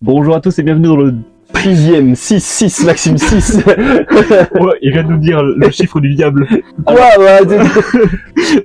Bonjour à tous et bienvenue dans le... 6, Maxime 6. Ouais, il vient de nous dire le chiffre du diable. Quoi bah,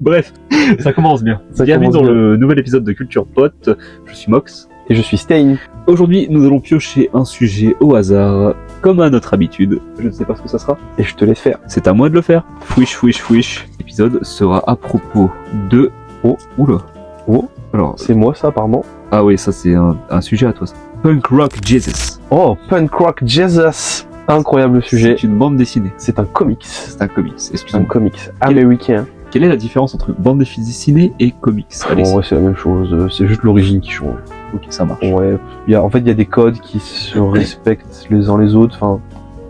Bref, ça commence bien. Bienvenue dans le nouvel épisode de Culture Pote. Je suis Mox. Et je suis Stein. Aujourd'hui, nous allons piocher un sujet au hasard, comme à notre habitude. Je ne sais pas ce que ça sera. Et je te laisse faire. C'est à moi de le faire. Fouiche, fouiche, fouiche. L'épisode sera à propos de... Oh, oula. Oh, alors, c'est moi ça apparemment. Ah oui, ça c'est un sujet à toi ça. Punk Rock Jesus. Oh, Punk Rock Jesus. Incroyable sujet. C'est une bande dessinée. C'est un comics. C'est un comics, C'est un excusez-moi. comics américain. Quelle est la différence entre bande dessinée et comics? Allez, En vrai, c'est la même chose. C'est juste l'origine qui change. ok, ça marche. Ouais. En fait, il y a des codes qui se respectent les uns les autres. Enfin,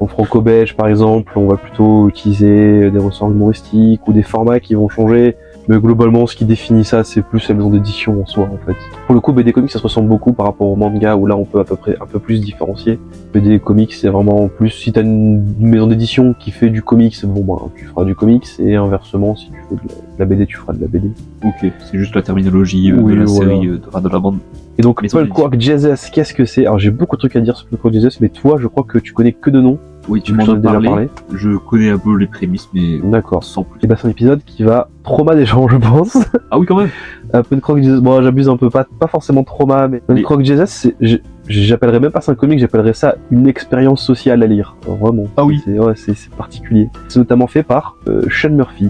en franco-belge, par exemple, on va plutôt utiliser des ressorts humoristiques ou des formats qui vont changer. Mais globalement, ce qui définit ça, c'est plus la maison d'édition en soi, en fait. Pour le coup, BD Comics, ça se ressemble beaucoup par rapport au manga, où là, on peut à peu près un peu plus différencier. BD Comics, c'est vraiment plus, si t'as une maison d'édition qui fait du comics, bon, bah, tu feras du comics, et inversement, si tu fais de la BD, tu feras de la BD. Ok, c'est juste la terminologie Oui, de la voilà. série, de la bande. Et donc, Maison Punk Rock Jesus, qu'est-ce que c'est? Alors, j'ai beaucoup de trucs à dire sur Punk Rock Jesus, mais toi, je crois que tu connais que de nom. Oui, tu Je m'en t'en as ai déjà parlé. parlé. Je connais un peu les prémices, mais D'accord. sans plus. Et bah, c'est un épisode qui va trauma des gens, je pense. Ah oui, quand même. Punk Rock Jesus, bon, j'abuse un peu, pas forcément trauma, mais Punk Rock Jesus, j'appellerais même pas ça un comic, j'appellerais ça une expérience sociale à lire. Alors, vraiment. Ah oui. C'est particulier. C'est notamment fait par Sean Murphy,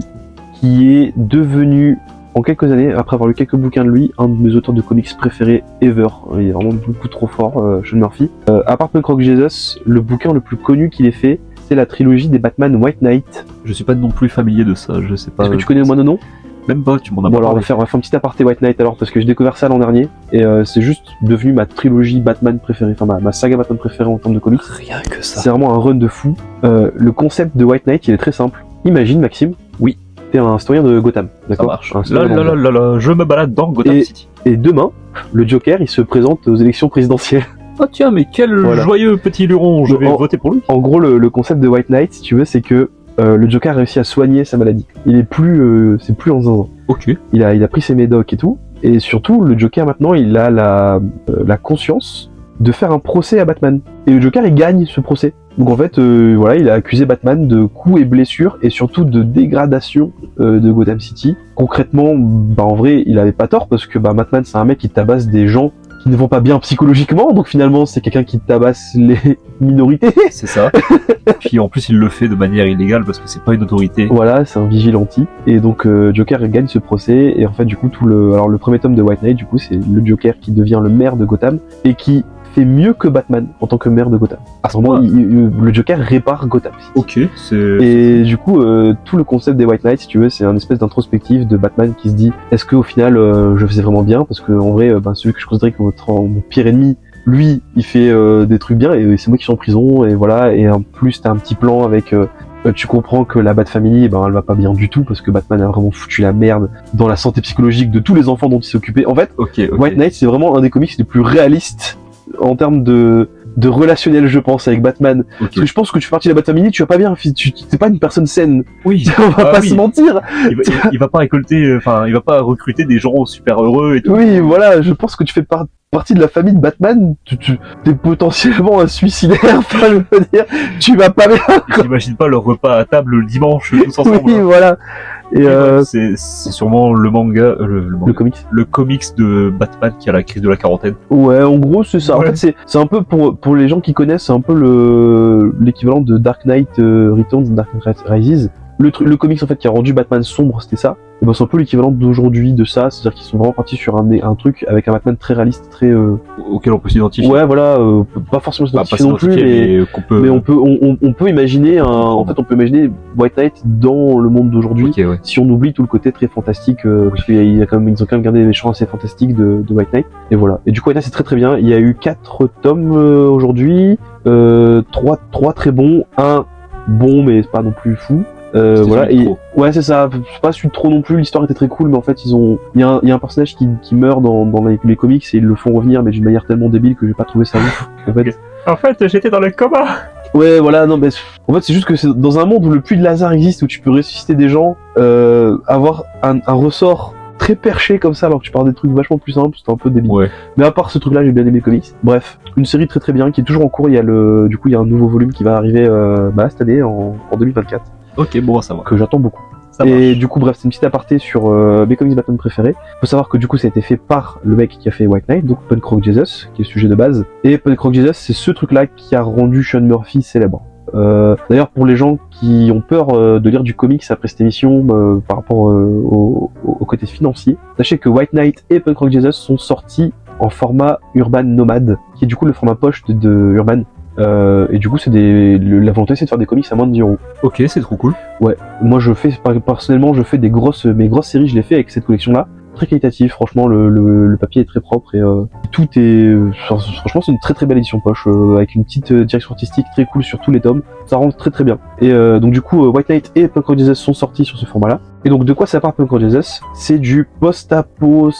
qui est devenu, en quelques années, après avoir lu quelques bouquins de lui, un de mes auteurs de comics préférés ever. Il est vraiment beaucoup trop fort, Sean Murphy. À part Punk Rock Jesus, le bouquin le plus connu qu'il ait fait, c'est la trilogie des Batman White Knight. Je suis pas non plus familier de ça, je sais pas. Est-ce que tu connais au moins le nom? Même pas, tu m'en as Bon pas alors on parlé. va faire un petit aparté White Knight alors, parce que j'ai découvert ça l'an dernier, et c'est juste devenu ma trilogie Batman préférée, enfin ma saga Batman préférée en termes de comics. Rien que ça. C'est vraiment un run de fou. Le concept de White Knight, il est très simple. Imagine, Maxime. Oui. T'es un citoyen de Gotham, Ça d'accord? marche. Un Là, citoyen là, lambda. là, là, là, je me balade dans Gotham City. Et demain, le Joker, il se présente aux élections présidentielles. Ah tiens, mais quel Voilà. joyeux petit luron, je vais En- voter pour lui. En gros, le concept de White Knight, si tu veux, c'est que le Joker a réussi à soigner sa maladie. Il est plus, c'est plus en zinzin. Ok. Il a pris ses médocs et tout. Et surtout, le Joker maintenant, il a la conscience de faire un procès à Batman. Et le Joker, il gagne ce procès. Donc en fait, voilà, il a accusé Batman de coups et blessures et surtout de dégradation de Gotham City. Concrètement, bah en vrai, il avait pas tort parce que bah, Batman, c'est un mec qui tabasse des gens qui ne vont pas bien psychologiquement. Donc finalement, c'est quelqu'un qui tabasse les minorités. C'est ça. Puis en plus, il le fait de manière illégale parce que c'est pas une autorité. Voilà, c'est un vigilante. Et donc Joker gagne ce procès et en fait du coup le premier tome de White Knight du coup c'est le Joker qui devient le maire de Gotham et qui fait mieux que Batman en tant que maire de Gotham. À ce moment, le Joker répare Gotham. Ok, c'est... Et du coup, tout le concept des White Knights, si tu veux, c'est un espèce d'introspective de Batman qui se dit est-ce qu'au final je faisais vraiment bien? Parce que en vrai, celui que je considérais comme mon pire ennemi, lui, il fait des trucs bien et c'est moi qui suis en prison et voilà. Et en plus, t'as un petit plan avec tu comprends que la Bat Family, elle va pas bien du tout parce que Batman a vraiment foutu la merde dans la santé psychologique de tous les enfants dont il s'est occupé. En fait, Ok. White Knight, c'est vraiment un des comics les plus réalistes en termes de relationnel, je pense, avec Batman. Ok. Parce que je pense que tu fais partie de la Bat Family, tu vas pas bien, t'es pas une personne saine. Oui. On va pas oui. se mentir. Il va pas récolter, enfin, il va pas recruter des gens super heureux et tout. Oui, voilà, je pense que tu fais partie de la famille de Batman, t'es potentiellement un suicidaire, enfin, je veux dire, tu vas pas bien. J'imagine pas leur repas à table le dimanche tous ensemble. Oui, voilà. Et C'est sûrement le manga, le comics. le comics de Batman qui a la crise de la quarantaine. Ouais, en gros, c'est ça. Ouais. En fait, c'est un peu pour les gens qui connaissent, c'est un peu l'équivalent de Dark Knight Returns, Dark Knight Rises. Le comics en fait qui a rendu Batman sombre, c'était ça. Et ben c'est un peu l'équivalent d'aujourd'hui de ça, c'est-à-dire qu'ils sont vraiment partis sur un truc avec un Batman très réaliste, très Auquel on peut s'identifier. ouais voilà, pas forcément Bah, pas s'identifier non plus, mais qu'on peut... mais on peut imaginer on peut imaginer White Knight dans le monde d'aujourd'hui. Ok, ouais. Si on oublie tout le côté très fantastique, parce qu'ils ont quand même gardé des champs assez fantastiques de White Knight. Et voilà. Et du coup White Knight c'est très très bien. Il y a eu 4 tomes aujourd'hui, 3 très bons, un bon mais pas non plus fou. Voilà, celui de et trop. ouais c'est ça, c'est pas celui de trop non plus, l'histoire était très cool mais en fait il y a un personnage qui meurt dans les comics et ils le font revenir mais d'une manière tellement débile que j'ai pas trouvé ça ouf. En fait, En fait, j'étais dans le coma. ouais voilà, non mais en fait c'est juste que c'est dans un monde où le puits de Lazare existe, où tu peux ressusciter des gens, avoir un ressort très perché comme ça alors que tu parles des trucs vachement plus simples, c'était un peu débile. Ouais. Mais à part ce truc-là, j'ai bien aimé les comics. Bref, une série très très bien qui est toujours en cours. Il y a un nouveau volume qui va arriver cette année en 2024 Ok, bon, ça va. que j'attends beaucoup. Ça Et marche. du coup, bref, c'est une petite aparté sur mes comics Batman préférés. Faut savoir que du coup, ça a été fait par le mec qui a fait White Knight, donc Punk Rock Jesus, qui est le sujet de base. Et Punk Rock Jesus, c'est ce truc-là qui a rendu Sean Murphy célèbre. D'ailleurs, pour les gens qui ont peur de lire du comics après cette émission par rapport au côté financier, sachez que White Knight et Punk Rock Jesus sont sortis en format Urban Nomad, qui est du coup le format poche de Urban. Et du coup, la volonté, c'est de faire des comics à moins de 10 €. Ok, c'est trop cool. Ouais, moi personnellement, je fais mes grosses séries, je les fais avec cette collection-là. Très qualitatif, franchement, le papier est très propre et tout est, franchement, c'est une très très belle édition poche avec une petite direction artistique très cool sur tous les tomes. Ça rend très très bien. Et donc du coup, White Knight et Punk Rock Jesus sont sortis sur ce format-là. Et donc de quoi ça parle Punk Rock Jesus? C'est du post-apo,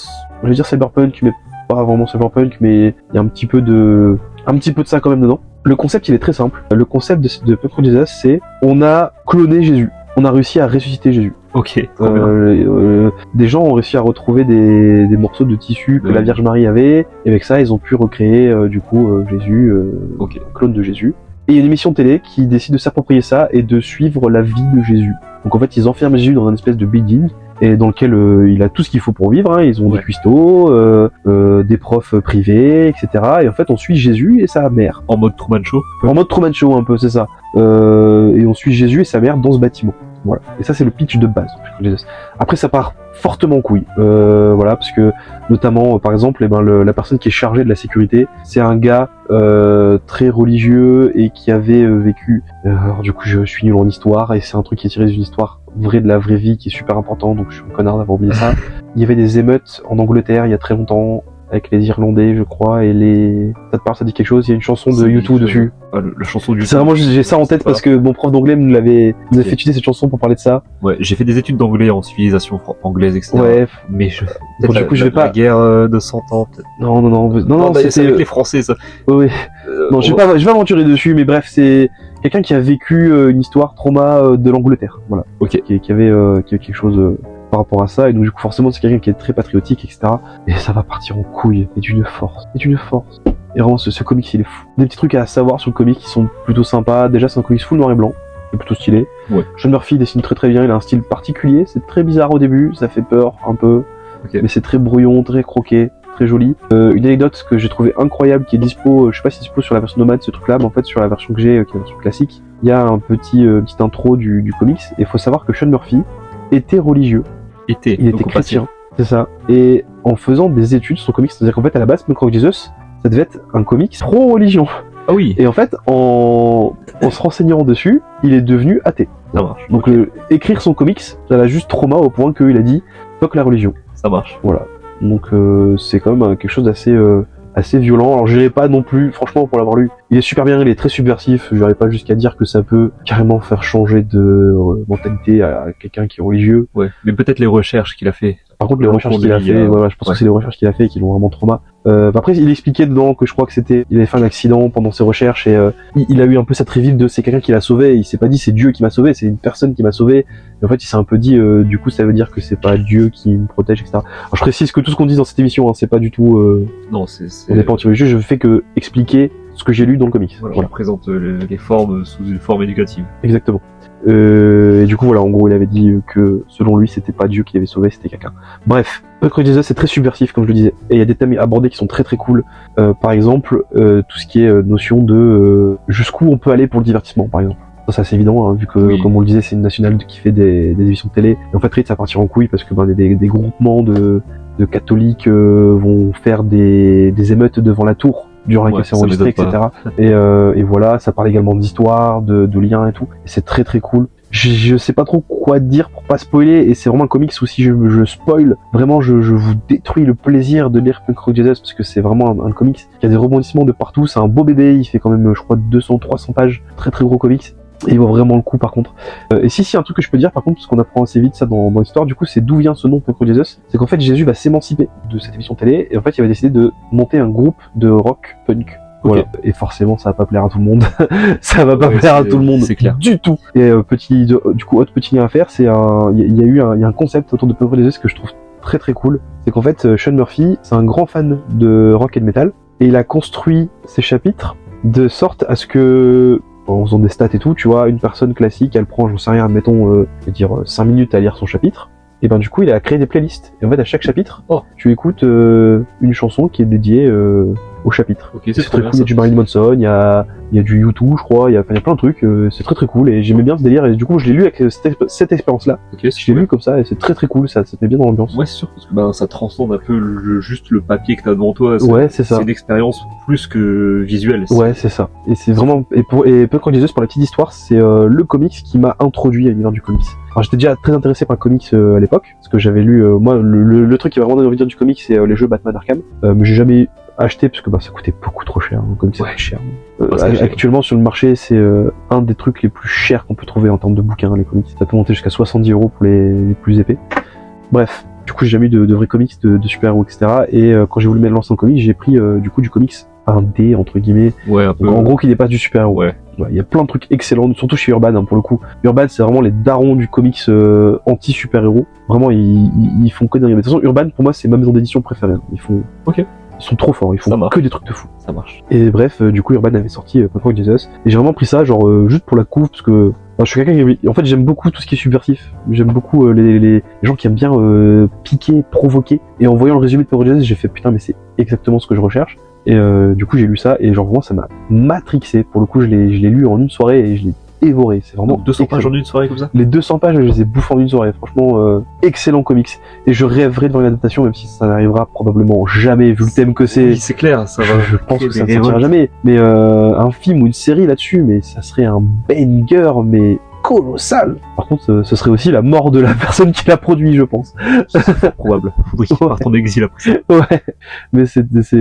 je vais dire cyberpunk, mais pas vraiment cyberpunk, mais il y a un petit peu de ça quand même dedans. Le concept, il est très simple. Le concept de Punk Rock Jesus, c'est on a cloné Jésus. On a réussi à ressusciter Jésus. Ok, trop bien. Des gens ont réussi à retrouver des morceaux de tissu que la Vierge Marie avait, et avec ça, ils ont pu recréer Jésus, Ok. un clone de Jésus. Et il y a une émission télé qui décide de s'approprier ça et de suivre la vie de Jésus. Donc en fait, ils enferment Jésus dans une espèce de building et dans lequel il a tout ce qu'il faut pour vivre. Hein. Ils ont des cuistots, des profs privés, etc. Et en fait, on suit Jésus et sa mère. En mode Truman Show. En mode Truman Show un peu, c'est ça. Et on suit Jésus et sa mère dans ce bâtiment. Voilà. Et ça, c'est le pitch de base. Après, ça part fortement en couille. Voilà, parce que notamment, par exemple, la personne qui est chargée de la sécurité, c'est un gars très religieux et qui avait vécu. Alors du coup, je suis nul en histoire et c'est un truc qui est tiré d'une histoire vraie de la vraie vie qui est super important. Donc je suis un connard d'avoir oublié ça. Il y avait des émeutes en Angleterre il y a très longtemps. Avec les Irlandais, je crois, et les... Ça te parle, ça dit quelque chose? Il y a une chanson de U2 dessus. Ah, la chanson du C'est vraiment juste, j'ai ça en tête parce que mon prof d'anglais nous avait fait étudier cette chanson pour parler de ça. Ouais, j'ai fait des études d'anglais en civilisation anglaise, etc. Ouais. Mais Bon, du coup, je vais pas... La guerre de 100 ans, peut-être. Non, c'est avec les Français, ça. Oui. Non, je vais pas aventurer dessus, mais bref, c'est quelqu'un qui a vécu une histoire trauma de l'Angleterre. Voilà. Ok. Qui avait quelque chose... par rapport à ça, et donc du coup forcément c'est quelqu'un qui est très patriotique, etc. Et ça va partir en couille, et d'une force. Et vraiment ce comics il est fou. Des petits trucs à savoir sur le comic qui sont plutôt sympas. Déjà c'est un comics full noir et blanc, c'est plutôt stylé. Ouais. Sean Murphy dessine très très bien, il a un style particulier, c'est très bizarre au début, ça fait peur un peu, mais c'est très brouillon, très croqué, très joli. Une anecdote que j'ai trouvé incroyable qui est dispo, je sais pas si c'est dispo sur la version nomade ce truc là, mais en fait sur la version que j'ai, qui est la version classique, il y a un petit intro du comics, et il faut savoir que Sean Murphy était religieux. Il était chrétien, c'est ça. Et en faisant des études sur son comics, c'est-à-dire qu'en fait à la base, Punk Rock Jesus, ça devait être un comics pro-religion. Ah oui. Et en fait, en se renseignant dessus, il est devenu athée. Ça marche. Donc écrire son comics, ça l'a juste trauma au point qu'il a dit fuck la religion. Ça marche. Voilà. Donc c'est quand même quelque chose d'assez violent. Alors je dirais pas non plus, franchement pour l'avoir lu, il est super bien, il est très subversif, je n'irai pas jusqu'à dire que ça peut carrément faire changer de mentalité à quelqu'un qui est religieux. Ouais, mais peut-être les recherches qu'il a fait. Par contre les recherches qu'il a fait, voilà, je pense que c'est les recherches qu'il a fait qui l'ont vraiment trauma. Après il expliquait dedans que je crois que il avait fait un accident pendant ses recherches et il a eu un peu cette réville de c'est quelqu'un qui l'a sauvé, et il s'est pas dit c'est Dieu qui m'a sauvé, c'est une personne qui m'a sauvé. Et en fait il s'est un peu dit du coup ça veut dire que c'est pas Dieu qui me protège, etc. Alors je précise que tout ce qu'on dit dans cette émission, hein, c'est pas du tout non, on n'est pas anti-religieux, je fais que expliquer ce que j'ai lu dans le comics. Voilà. On présente les formes sous une forme éducative. Exactement. Et du coup voilà, en gros il avait dit que selon lui c'était pas Dieu qui l'avait sauvé, c'était quelqu'un. Bref, Punk Rock Jesus c'est très subversif comme je le disais, et il y a des thèmes abordés qui sont très très cool. Par exemple tout ce qui est notion de jusqu'où on peut aller pour le divertissement par exemple. Ça c'est assez évident, hein, vu que comme on le disait c'est une nationale qui fait des émissions de télé, et en fait très vite ça va partir en couille parce que des groupements de catholiques vont faire des émeutes devant la tour durant laquelle c'est enregistré, etc. Et voilà, ça parle également d'histoire, de liens et tout. Et c'est très très cool. Je sais pas trop quoi dire pour pas spoiler, et c'est vraiment un comics où si je spoil, vraiment je vous détruis le plaisir de lire Punk Rock Jesus, parce que c'est vraiment un comics qui a des rebondissements de partout. C'est un beau bébé, il fait quand même je crois 200-300 pages, très très gros comics. Et il vaut vraiment le coup par contre. Et si un truc que je peux dire par contre, parce qu'on apprend assez vite ça dans l'histoire, du coup c'est d'où vient ce nom Punk Rock Jesus, c'est qu'en fait Jésus va s'émanciper de cette émission télé, et en fait il va décider de monter un groupe de rock punk. Voilà. Okay. Et forcément ça va pas plaire à tout le monde. Ça va pas plaire à tout le monde, c'est clair. Du tout. Et du coup autre petit lien à faire, c'est il y a un concept autour de Punk Rock Jesus que je trouve très très cool, c'est qu'en fait, Sean Murphy, c'est un grand fan de rock et de metal, et il a construit ses chapitres de sorte à ce que, en faisant des stats et tout, tu vois, une personne classique, elle prend, j'en sais rien, admettons, je veux dire 5 minutes à lire son chapitre, et ben du coup, il a créé des playlists. Et en fait, à chaque chapitre, tu écoutes une chanson qui est dédiée au chapitre. Ok, C'est très cool, il y a du Marilyn Manson, il y a du U2, je crois, il y a plein de trucs, c'est très très cool, et j'aimais bien ce délire, et du coup, je l'ai lu avec cette expérience-là. Ok, Je l'ai lu comme ça, et c'est très très cool, ça te met bien dans l'ambiance. Ouais, c'est sûr, parce que ça transcende un peu juste le papier que t'as devant toi. Ouais, c'est ça. C'est une expérience plus que visuelle. Ouais, c'est ça. Et c'est vraiment, et Punk Rock Jesus, pour la petite histoire, c'est le comics qui m'a introduit à l'univers du comics. Alors j'étais déjà très intéressé par le comics à l'époque, parce que j'avais lu, moi, le truc qui m'a vraiment donné envie de dire du comics, c'est les jeux Batman Arkham, mais j'ai jamais acheté parce que ça coûtait beaucoup trop cher, le comics ça coûte cher. Actuellement sur le marché, c'est un des trucs les plus chers qu'on peut trouver en termes de bouquins, les comics. Ça peut monter jusqu'à 70 € pour les plus épais. Bref. Du coup, j'ai jamais eu de vrais comics de super-héros, etc. Et quand j'ai voulu me lancer en comics, j'ai pris du coup du comics 1D, entre guillemets. Ouais, un peu. En gros, qui n'est pas du super-héros. Ouais. Il y a plein de trucs excellents, surtout chez Urban, pour le coup. Urban, c'est vraiment les darons du comics anti-super-héros. Vraiment, ils font que des... De toute façon, Urban, pour moi, c'est ma maison d'édition préférée. Ils sont trop forts, ils font que des trucs de fou. Ça marche. Et bref, du coup, Urban avait sorti Punk Rock Jesus. Et j'ai vraiment pris ça, genre, juste pour la couve, parce que je suis quelqu'un qui... En fait, j'aime beaucoup tout ce qui est subversif. J'aime beaucoup les gens qui aiment bien piquer, provoquer. Et en voyant le résumé de Punk Rock Jesus, j'ai fait putain, mais c'est exactement ce que je recherche. Et du coup, j'ai lu ça, et genre, vraiment, ça m'a matrixé. Pour le coup, je l'ai lu en une soirée, et je l'ai dévoré. C'est vraiment. Donc 200 pages en une soirée comme ça? Les 200 pages, je les ai bouffées en une soirée. Franchement, excellent comics. Et je rêverais de voir une adaptation, même si ça n'arrivera probablement jamais, vu le thème que c'est. Oui, c'est clair, ça va. Je pense que ça ne sortira jamais. Mais un film ou une série là-dessus, mais ça serait un banger, mais colossal. Par contre, ce serait aussi la mort de la personne qui l'a produit, je pense. C'est probable. Faudrait qu'il parte en exil après ça. Ouais. Mais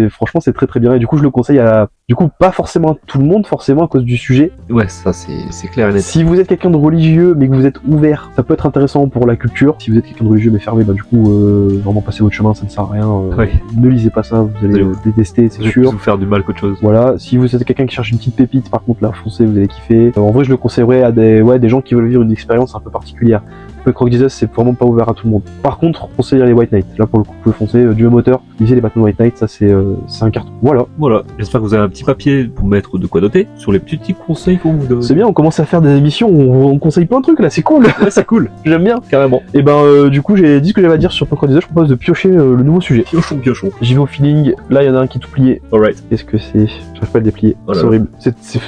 franchement, c'est très très bien. Et du coup, je le conseille du coup, pas forcément à tout le monde, forcément, à cause du sujet. Ouais, ça, c'est clair et net. Si vous êtes quelqu'un de religieux, mais que vous êtes ouvert, ça peut être intéressant pour la culture. Si vous êtes quelqu'un de religieux, mais fermé, du coup, vraiment passez votre chemin, ça ne sert à rien. Ne lisez pas ça, vous allez détester, c'est sûr. Vous faire du mal qu'autre chose. Voilà. Si vous êtes quelqu'un qui cherche une petite pépite, par contre, là, foncez, vous allez kiffer. En vrai, je le conseillerais à des gens qui veulent vivre une expérience un peu particulière. Punk Rock Jesus, c'est vraiment pas ouvert à tout le monde. Par contre, conseillez les White Knight. Là, pour le coup, vous pouvez foncer du même auteur. Lisez les Batman White Knight, ça c'est un carton. Voilà. J'espère que vous avez un petit papier pour mettre de quoi noter sur les petits conseils qu'on vous donne. C'est bien, on commence à faire des émissions, on conseille plein de trucs là, c'est cool. Ouais, c'est cool. J'aime bien. Carrément. Et du coup, j'ai dit ce que j'avais à dire sur Punk Rock Jesus. Je propose de piocher le nouveau sujet. Piochon. J'y vais au feeling. Là, il y en a un qui est tout plié. Alright. Qu'est-ce que c'est? J'arrive pas à le déplier. Oh là c'est horrible.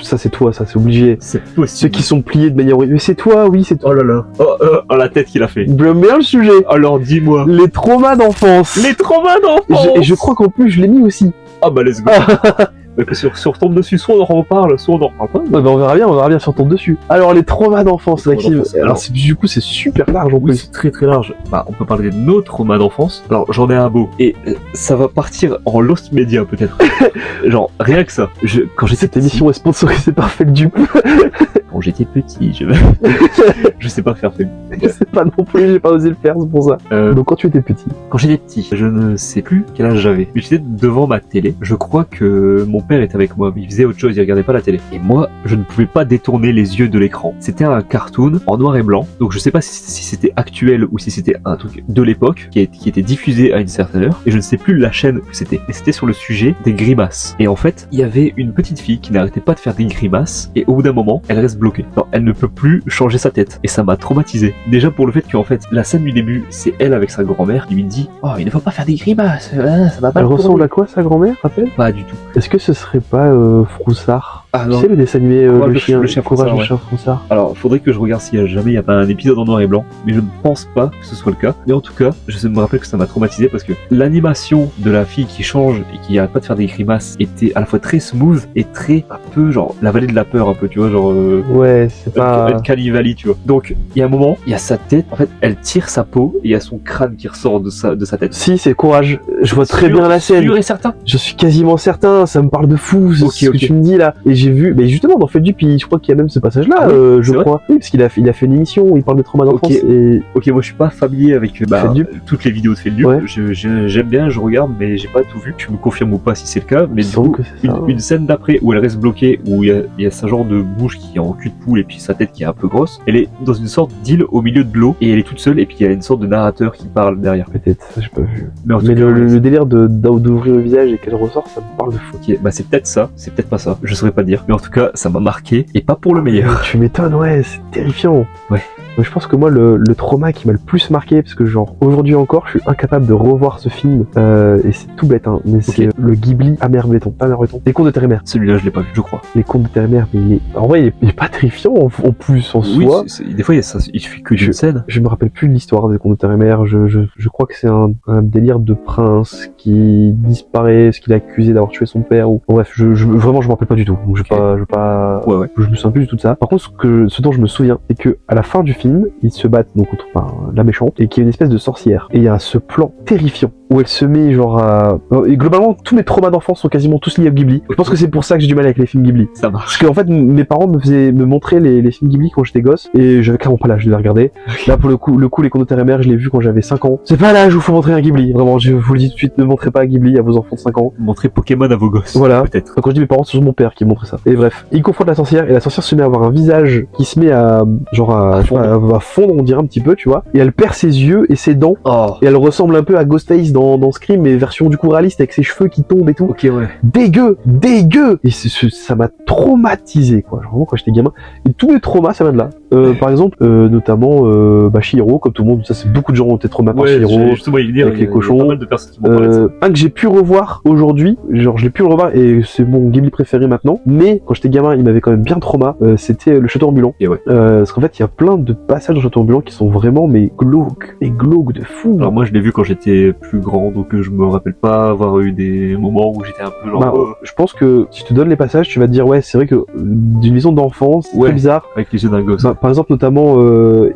Ça, c'est toi, ça, c'est obligé. C'est possible. Ceux qui sont pliés de manière horrible. Mais c'est toi, oui, c'est toi. Oh là là. Oh, la tête qu'il a fait. J'aime bien le sujet. Alors dis-moi. Les traumas d'enfance. Les traumas d'enfance. Et je crois qu'en plus, je l'ai mis aussi. Ah bah let's go. Si on retombe dessus, soit on en reparle, soit on en reparle pas. Ouais, on verra bien si on tombe dessus. Alors les traumas d'enfance, Maxime. Alors du coup c'est super large en plus. Oui, c'est très très large. On peut parler de nos traumas d'enfance. Alors j'en ai un beau. Et ça va partir en Lost Media peut-être. Genre rien que ça. Quand j'étais Cette émission est sponsorisée par Feldup. Quand j'étais petit, je sais pas faire Feldup. Je sais pas non plus, j'ai pas osé le faire, c'est pour ça. Donc quand tu étais petit. Quand j'étais petit, je ne sais plus quel âge j'avais. Mais j'étais devant ma télé. Je crois que mon père était avec moi, mais il faisait autre chose, il regardait pas la télé. Et moi, je ne pouvais pas détourner les yeux de l'écran. C'était un cartoon en noir et blanc, donc je sais pas si c'était actuel ou si c'était un truc de l'époque qui était diffusé à une certaine heure, et je ne sais plus la chaîne que c'était. Et c'était sur le sujet des grimaces. Et en fait, il y avait une petite fille qui n'arrêtait pas de faire des grimaces, et au bout d'un moment, elle reste bloquée. Alors, elle ne peut plus changer sa tête. Et ça m'a traumatisé. Déjà pour le fait qu'en fait, la scène du début, c'est elle avec sa grand-mère qui lui dit « Oh, il ne faut pas faire des grimaces, ça va pas. » Elle ressemble à quoi sa grand-mère, rappelle? Pas du tout. Est-ce que ce serait pas Froussard? Ah tu sais le dessin animé le chien Froussard, le chien Froussard. Alors faudrait que je regarde s'il y a pas un épisode en noir et blanc, mais je ne pense pas que ce soit le cas. Mais en tout cas, je me rappelle que ça m'a traumatisé parce que l'animation de la fille qui change et qui arrête pas de faire des grimaces était à la fois très smooth et très un peu genre la vallée de la peur un peu, tu vois, genre ouais, c'est pas Uncanny Valley, tu vois. Donc il y a un moment, il y a sa tête, en fait, elle tire sa peau et il y a son crâne qui ressort de sa tête. Si, c'est Courage. Je vois très bien la scène. Sûr et certain. Je suis quasiment certain, ça me parle de fou ce que tu me dis là. Et j'ai vu, mais justement dans Feldup, je crois qu'il y a même ce passage-là, Ah oui, je crois. Oui, parce qu'il a fait une émission où il parle de trauma d'enfance. Et... Ok, moi je suis pas familier avec toutes les vidéos de Feldup. Ouais. J'aime bien, je regarde, mais j'ai pas tout vu. Tu me confirmes ou pas si c'est le cas. Mais Il du semble coup, que c'est ça. une scène d'après où elle reste bloquée, où il y a ce genre de bouche qui est en cul de poule et puis sa tête qui est un peu grosse. Elle est dans une sorte d'île au milieu de l'eau et elle est toute seule et puis il y a une sorte de narrateur qui parle derrière. Peut-être, ça j'ai pas vu. Mais en tout Mais cas, le délire d'ouvrir le visage et qu'elle ressort, ça me parle de fou. ok, bah c'est peut-être ça, c'est peut-être pas ça, je saurais pas dire. Mais en tout cas, ça m'a marqué et pas pour le meilleur. Tu m'étonnes, ouais, c'est terrifiant. Ouais. Je pense que moi, le trauma qui m'a le plus marqué, parce que genre aujourd'hui encore, je suis incapable de revoir ce film, et c'est tout bête, hein, mais c'est le Ghibli Amer Béton, Les Contes de Terre et Mère. Celui-là, je l'ai pas vu, je crois. Les Contes de Terre et Mère, mais en vrai, il est pas terrifiant en plus en Oui, soi. des fois, il suffit que d'une scène. Je me rappelle plus de l'histoire des Contes de Terre et Mère. Je crois que c'est un délire de prince qui disparaît, ce qu'il est accusé d'avoir tué son père. Ou bref, vraiment, je me rappelle pas du tout. Donc, je me souviens plus du tout de ça. Par contre, ce dont je me souviens, c'est que à la fin du film, ils se battent donc contre la méchante et qu'il y a une espèce de sorcière. Et il y a ce plan terrifiant où elle se met genre à... Et globalement, tous mes traumas d'enfance sont quasiment tous liés à Ghibli. Je pense que c'est pour ça que j'ai du mal avec les films Ghibli. Ça marche. Parce qu'en fait, mes parents me montraient les films Ghibli quand j'étais gosse et j'avais clairement pas l'âge de les regarder. Là, pour le coup, les Contes de Terre et Mère, je l'ai vu quand j'avais 5 ans. C'est pas l'âge où il faut montrer un Ghibli. Vraiment, je vous le dis tout de suite, ne montrez pas Ghibli à vos enfants de 5 ans. Montrez Pokémon à vos gosses. Voilà. Peut-être. Quand je dis mes parents, c'est surtout mon père qui montrait ça. Et bref, il confronte la sorcière et la sorcière se met à avoir un visage qui se met à fondre, on dirait un petit peu, tu vois. Et elle perd ses yeux et ses dents. Oh. Et elle ressemble un peu à Ghostface dans Scream, mais version du coup réaliste avec ses cheveux qui tombent et tout. Ok, ouais. Dégueu. Et ça m'a traumatisé, quoi. Genre, vraiment, quand j'étais gamin. Et tous les traumas, ça vient de là. Par exemple, notamment Chihiro, comme tout le monde, ça c'est beaucoup de gens ont été traumatisés par Chihiro. Justement, il y a avec les cochons. pas mal de personnes qui m'ont parlé de ça. Un que j'ai pu revoir aujourd'hui, genre je l'ai pu le revoir et c'est mon Ghibli préféré maintenant, mais quand j'étais gamin il m'avait quand même bien trauma, c'était le château ambulant. Et ouais. Parce qu'en fait il y a plein de passages dans le château ambulant qui sont vraiment glauques de fou. Alors moi je l'ai vu quand j'étais plus grand, donc je me rappelle pas avoir eu des moments où j'étais un peu genre... Je pense que si je te donne les passages, tu vas te dire ouais c'est vrai que d'une vision d'enfance, c'est très bizarre. Avec les yeux d'un gosse. Par exemple notamment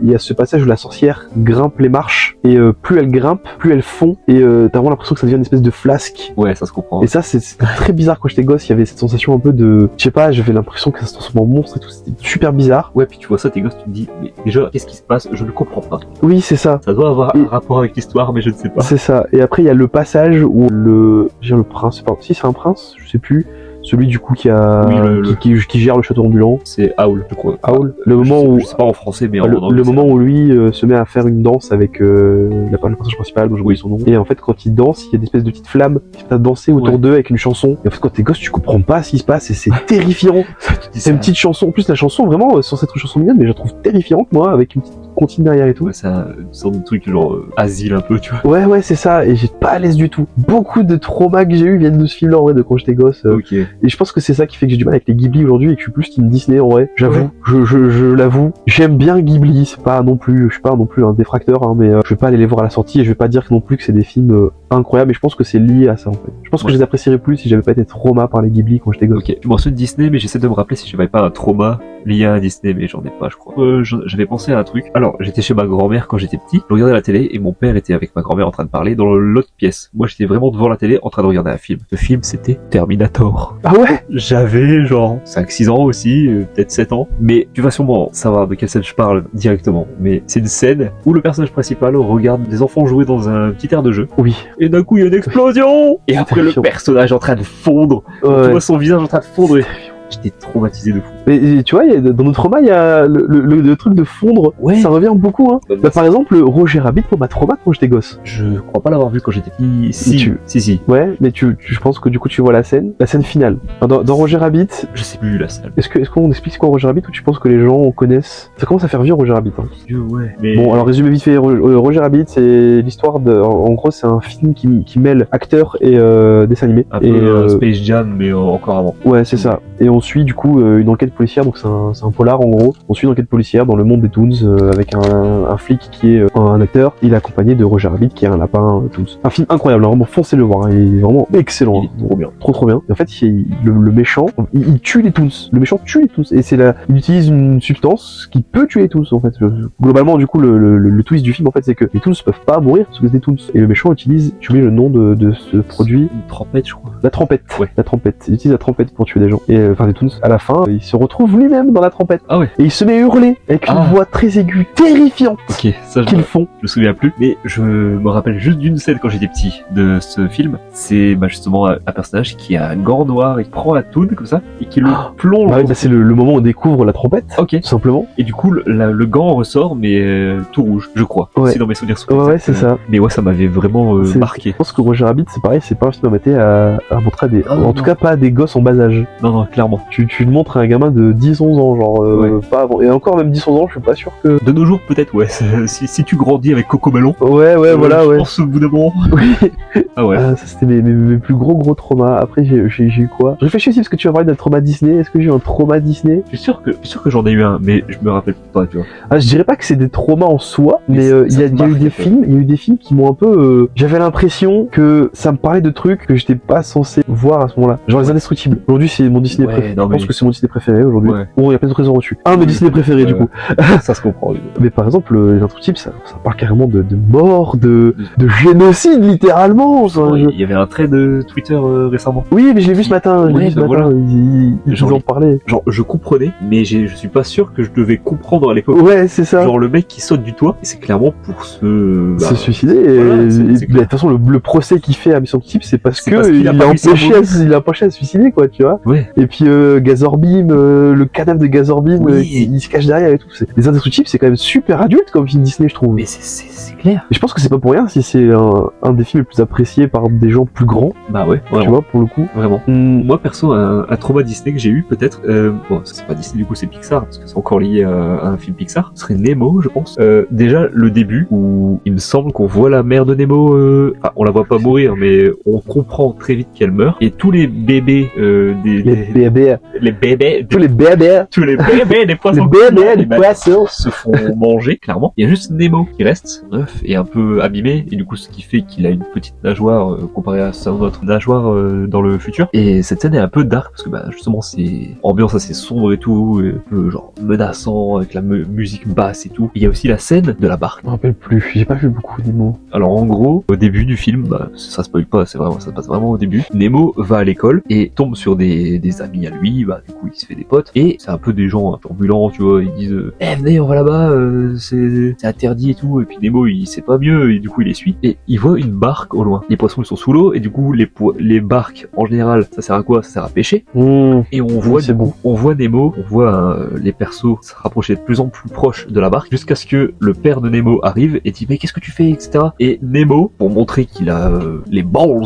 il y a ce passage où la sorcière grimpe les marches et plus elle grimpe, plus elle fond et t'as vraiment l'impression que ça devient une espèce de flasque. Ouais, ça se comprend. Et ça c'était très bizarre quand j'étais gosse, il y avait cette sensation un peu de... Je sais pas, j'avais l'impression que ça se transforme en monstre et tout, c'était super bizarre. Ouais, puis tu vois ça, t'es gosse, tu te dis, mais déjà, qu'est-ce qui se passe? Je ne comprends pas. Oui, c'est ça. Ça doit avoir un rapport avec l'histoire, mais je ne sais pas. C'est ça. Et après, il y a le passage où le prince, si c'est un prince, je sais plus, celui du coup qui gère le château ambulant. C'est Howl, je crois. Howl. Le moment où... Je sais pas en français, mais le moment où lui se met à faire une danse avec le personnage principal, dont j'ai oublié son nom. Et en fait, quand il danse, il y a des espèces de petites flammes qui se danser autour d'eux avec une chanson. Et en fait, quand t'es gosse, tu comprends pas ce qui se passe et c'est terrifiant. C'est une petite chanson. En plus, la chanson, vraiment, sans être une chanson mignonne, mais je la trouve terrifiante, moi, avec une petite comptine derrière et tout. Ouais, c'est une sorte de truc genre asile un peu, tu vois. Ouais, c'est ça. Et j'ai pas à l'aise du tout. Beaucoup de traumas que j'ai eu viennent de ce film-là, en vrai, de quand j'étais gosse. Ok. Et je pense que c'est ça qui fait que j'ai du mal avec les Ghibli aujourd'hui et que je suis plus team Disney en vrai. J'avoue, je l'avoue. J'aime bien Ghibli, c'est pas non plus, je suis pas non plus un défracteur, hein, mais je vais pas aller les voir à la sortie et je vais pas dire non plus que c'est des films incroyables. Et je pense que c'est lié à ça en fait. Je pense que je les apprécierais plus si j'avais pas été trauma par les Ghibli quand j'étais gosse. Ok. Je mentionne Disney, mais j'essaie de me rappeler si j'avais pas un trauma lié à Disney, mais j'en ai pas, je crois. J'avais pensé à un truc. Alors, j'étais chez ma grand-mère quand j'étais petit. Je regardais la télé et mon père était avec ma grand-mère en train de parler dans l'autre pièce. Moi, j'étais vraiment devant la télé en train de regarder un film. Le film, c'était Terminator. Ah ouais? J'avais genre 5-6 ans aussi, peut-être 7 ans. Mais tu vas sûrement savoir de quelle scène je parle directement. Mais c'est une scène où le personnage principal regarde des enfants jouer dans un petit air de jeu. Oui. Et d'un coup, il y a une explosion. Et après, le personnage est en train de fondre. Ouais. Tu vois son visage en train de fondre. Et... J'étais traumatisé de fou. Mais tu vois, dans notre trauma, il y a le truc de fondre. Ouais. Ça revient beaucoup, hein. Bah, par exemple, Roger Rabbit, moi, m'a trauma quand j'étais gosse. Je crois pas l'avoir vu quand j'étais petit. Si. Ouais, mais je pense que du coup, tu vois la scène finale. Dans Roger Rabbit. Je sais plus la scène. Est-ce qu'on explique quoi Roger Rabbit ou tu penses que les gens connaissent? Ça commence à faire vieux Roger Rabbit, hein. Ouais. Mais... Bon, alors résumé vite fait, Roger Rabbit, c'est l'histoire de... En gros, c'est un film qui mêle acteurs et dessin animé. Un peu Space Jam, mais encore avant. Ouais, c'est ça. Et on on suit du coup une enquête policière, donc c'est un polar en gros. On suit une enquête policière dans le monde des Toons avec un flic qui est un acteur. Il est accompagné de Roger Rabbit qui est un lapin Toons. Un film incroyable, hein, vraiment foncez le voir, hein, il est vraiment excellent. Il est trop bien. Trop bien. Et en fait, le méchant, il tue les Toons. Le méchant tue les Toons. Et il utilise une substance qui peut tuer les Toons en fait. Globalement, du coup, le twist du film en fait, c'est que les Toons peuvent pas mourir parce que c'est des Toons. Et le méchant utilise, j'ai oublié le nom de ce produit. Une trompette, je crois. La trompette. Ouais. La trompette. Il utilise la trompette pour tuer des gens. Et enfin des Toons. À la fin, il se retrouve lui-même dans la trompette. Ah ouais. Et il se met à hurler avec une voix très aiguë, terrifiante. Ok, ça qu'ils font. Je me souviens plus, mais je me rappelle juste d'une scène quand j'étais petit de ce film. C'est justement un personnage qui a un gant noir et qui prend la toune comme ça et qui le plonge. Bah oui, c'est le moment où on découvre la trompette. Ok. Tout simplement. Et du coup, le gant ressort, mais tout rouge, je crois. Ouais. Si dans mes souvenirs sont Ouais, exacts. c'est ça. Mais ouais, ça m'avait vraiment marqué. Je pense que Roger Rabbit, c'est pareil, c'est pas un film à mater à montrer à des. Ah, en non. tout cas, pas à des gosses en bas âge. Non, clairement. Tu le montres à un gamin de 10-11 ans, genre, pas avant. Et encore, même 10-11 ans, je suis pas sûr que. De nos jours, peut-être, ouais. Si tu grandis avec Coco Melon. Ouais, voilà, je ouais. pense au bout d'un moment. Oui. Ah ouais. Ça, c'était mes plus gros traumas. Après, j'ai eu quoi? Je réfléchis aussi parce que tu vas parler d'un trauma Disney. Est-ce que j'ai eu un trauma Disney? Je suis sûr que j'en ai eu un, mais je me rappelle pas, tu vois. Ah, je dirais pas que c'est des traumas en soi, mais il y a eu des films, qui m'ont un peu. J'avais l'impression que ça me parlait de trucs que j'étais pas censé voir à ce moment-là. Genre les Indestructibles. Aujourd'hui, c'est mon Disney préféré. Je pense que c'est mon Disney préféré aujourd'hui. Ouais. Bon, il y a plein de trésors au-dessus. Un de mes Disney préférés du coup. Ça se comprend. Mais par exemple, les Indestructibles, ça parle carrément de mort, de génocide littéralement. Enfin, Il y avait un trait de Twitter récemment. Oui, mais je l'ai vu ce matin. Voilà. Ils en parlaient. Genre, je comprenais, mais je suis pas sûr que je devais comprendre à l'époque. Ouais, c'est ça. Genre le mec qui saute du toit, et c'est clairement pour se suicider. Voilà, et de toute façon, le procès qu'il fait à Mission Type, c'est parce qu'il qu'il a a pas réussi il a empêché à se suicider, quoi, tu vois. Ouais. Et puis Gazorbim, le cadavre de Gazorbim, il se cache derrière et tout. Les Indestructibles, c'est quand même super adulte comme film Disney, je trouve. Mais c'est clair. Et je pense que c'est pas pour rien si c'est un des films les plus appréciés par des gens plus grands. Bah ouais, tu vois, pour le coup. Vraiment. Moi perso, un trauma Disney que j'ai eu peut-être, bon c'est pas Disney du coup, c'est Pixar parce que c'est encore lié à un film Pixar. Ce serait Nemo, je pense. Déjà le début où il me semble qu'on voit la mère de Nemo, enfin on la voit pas mourir, mais on comprend très vite qu'elle meurt. Et tous les bébés les bébés des poissons, les poissons se font manger clairement. Il y a juste Nemo qui reste neuf et un peu abîmé, et du coup ce qui fait qu'il a une petite nageoire comparée à sa autre nageoire dans le futur. Et cette scène est un peu dark parce que justement c'est ambiance assez sombre et tout, et un peu genre menaçant avec la musique basse et tout. Il y a aussi la scène de la barque. Je me rappelle plus, j'ai pas vu beaucoup Nemo. Alors en gros, au début du film, ça spoil pas, ça se passe vraiment au début. Nemo va à l'école et tombe sur des amis à lui, du coup il se fait des potes, et c'est un peu des gens turbulents, tu vois, ils disent venez on va là-bas, c'est interdit et tout, et puis Nemo il sait pas mieux, et du coup il les suit, et il voit une barque au loin. Les poissons ils sont sous l'eau, et du coup les barques en général ça sert à quoi? Ça sert à pêcher. Et on voit on voit Nemo, on voit les persos se rapprocher de plus en plus proches de la barque, jusqu'à ce que le père de Nemo arrive et dit mais qu'est-ce que tu fais, etc. Et Nemo, pour montrer qu'il a les balls,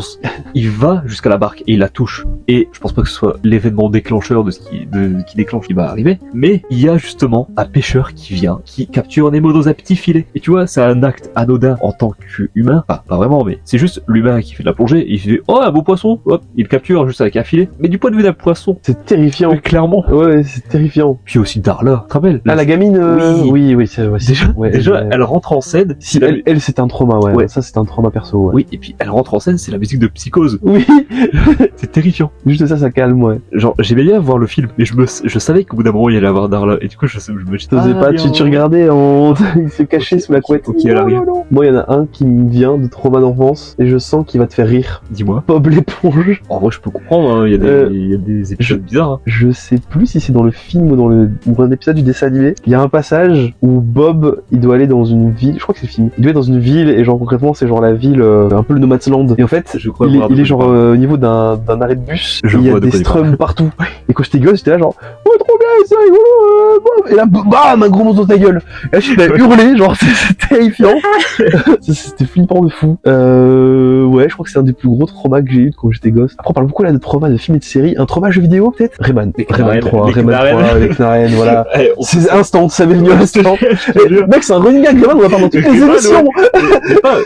il va jusqu'à la barque et il la touche. Et je pense pas que ce soit l'événement déclencheur de ce qui déclenche ce qui va arriver, mais il y a justement un pêcheur qui vient, qui capture Nemo dans un petit filet. Et tu vois, c'est un acte anodin en tant qu'humain, pas vraiment, mais c'est juste l'humain qui fait de la plongée, et il fait oh un beau poisson, hop, il le capture juste avec un filet. Mais du point de vue d'un poisson, c'est terrifiant. Clairement. Ouais, c'est terrifiant. Puis aussi Darla, tu te rappelles? La gamine. Oui, c'est déjà, elle rentre en scène. Si elle c'est un trauma, ouais. Ça c'est un trauma perso. Ouais. Oui, et puis elle rentre en scène, c'est la musique de Psychose. Oui. C'est terrifiant. Juste ça calme, ouais. Genre, j'aimais bien voir le film, mais je savais qu'au bout d'un moment il allait avoir Darla, et du coup je me disais pas, tu regardais, il se cachait sous la couette. Ok, elle arrive. Moi, il y en a un qui me vient de trauma d'enfance, et je sens qu'il va te faire rire. Dis-moi. Bob l'éponge. En vrai, je peux comprendre, hein. Il y a des épisodes bizarres. Hein. Je sais plus si c'est dans le film ou un épisode du dessin animé. Il y a un passage où Bob, il doit aller dans une ville, je crois que c'est le film. Il doit aller dans une ville, et genre concrètement, c'est genre la ville, un peu le No Man's Land. Et en fait, il est genre au niveau d'un arrêt de bus, il y a des strums partout. Et quand j'étais gosse, j'étais là genre, oh trop bien, c'est rigolo, bam. Et là, bam, un gros monstre dans ta gueule. Et là, je suis hurler, genre, c'est terrifiant. C'était flippant de fou. Ouais, je crois que c'est un des plus gros traumas que j'ai eu quand j'étais gosse. Après, on parle beaucoup là de traumas de films et de séries. Un trauma jeu vidéo, peut-être? Rayman 3, avec Knarren, voilà. C'est instant, ça m'est venu à l'instant. Mec, c'est un running gag, Rayman, on va parler dans toutes les émissions.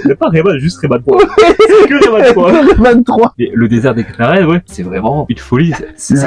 Mais pas Rayman, juste Rayman 3. C'est que Rayman 3. Rayman 3. Mais le désert des Knarren, ouais, c'est vraiment une folie.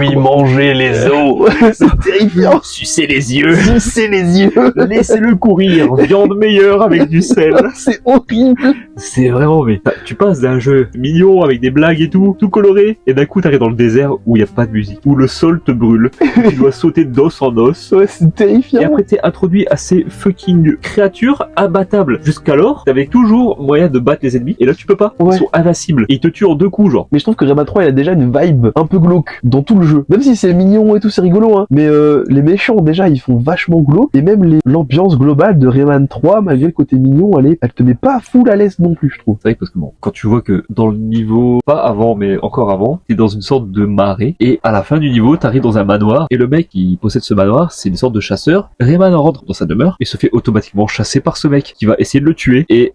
Lui manger les os. C'est terrifiant. Sucer les yeux. Sucer les yeux. Laissez-le courir. Viande meilleure avec du sel. C'est horrible. C'est vraiment, mais tu passes d'un jeu mignon avec des blagues et tout coloré, et d'un coup t'arrives dans le désert où il y a pas de musique, où le sol te brûle, tu dois sauter d'os en os. Ouais, c'est terrifiant. Et après t'es introduit à ces fucking créatures imbattables. Jusqu'alors, t'avais toujours moyen de battre les ennemis, et là tu peux pas. Ouais. Ils sont invincibles. Et ils te tuent en 2 coups, genre. Mais je trouve que Rayman 3 il a déjà une vibe un peu glauque dans tout le jeu. Même si c'est mignon et tout, c'est rigolo, hein. Mais les méchants déjà ils font vachement glauque, et même l'ambiance globale de Rayman 3, malgré le côté mignon, elle te met pas full à l'aise non plus, je trouve. C'est vrai, parce que bon, quand tu vois que dans le niveau, pas avant mais encore avant, t'es dans une sorte de marée, et à la fin du niveau t'arrives dans un manoir, et le mec qui possède ce manoir c'est une sorte de chasseur. Rayman rentre dans sa demeure et se fait automatiquement chasser par ce mec qui va essayer de le tuer, et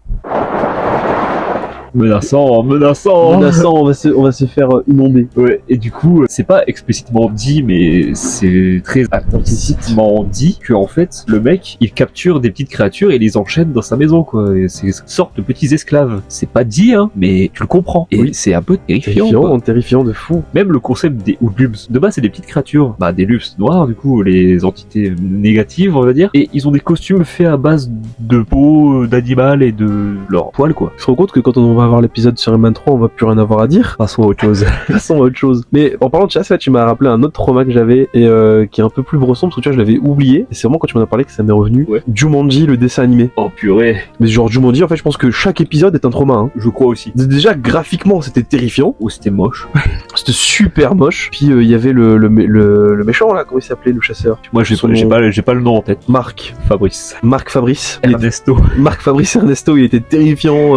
menaçant, on va se faire inonder. Ouais, et du coup, c'est pas explicitement dit, mais c'est très implicitement dit que en fait, le mec, il capture des petites créatures et les enchaîne dans sa maison, quoi. Et c'est une sorte de petits esclaves. C'est pas dit, hein, mais tu le comprends. Et oui, c'est un peu terrifiant. Terrifiant de fou. Même le concept des Oudlubs, de base, c'est des petites créatures. Bah, des lubs noirs, du coup, les entités négatives, on va dire. Et ils ont des costumes faits à base de peau d'animal et de leur poil, quoi. Je me rends compte que quand on va voir l'épisode sur Rayman 3, on va plus rien avoir à dire. Passons à autre chose. Passons à autre chose. Mais en parlant de chasse, tu m'as rappelé un autre trauma que j'avais et qui est un peu plus bresson parce que tu vois, je l'avais oublié. Et c'est vraiment quand tu m'en as parlé que ça m'est revenu. Ouais. Jumanji, le dessin animé. Oh purée. Mais genre Jumanji, en fait, je pense que chaque épisode est un trauma. Hein. Je crois aussi. Déjà, graphiquement, c'était terrifiant. Ou c'était moche. C'était super moche. Puis il y avait le méchant là, comment il s'appelait, le chasseur. Moi, j'ai pas le nom en tête. Marc Fabrice. Ernesto. Marc Fabrice Ernesto, il était terrifiant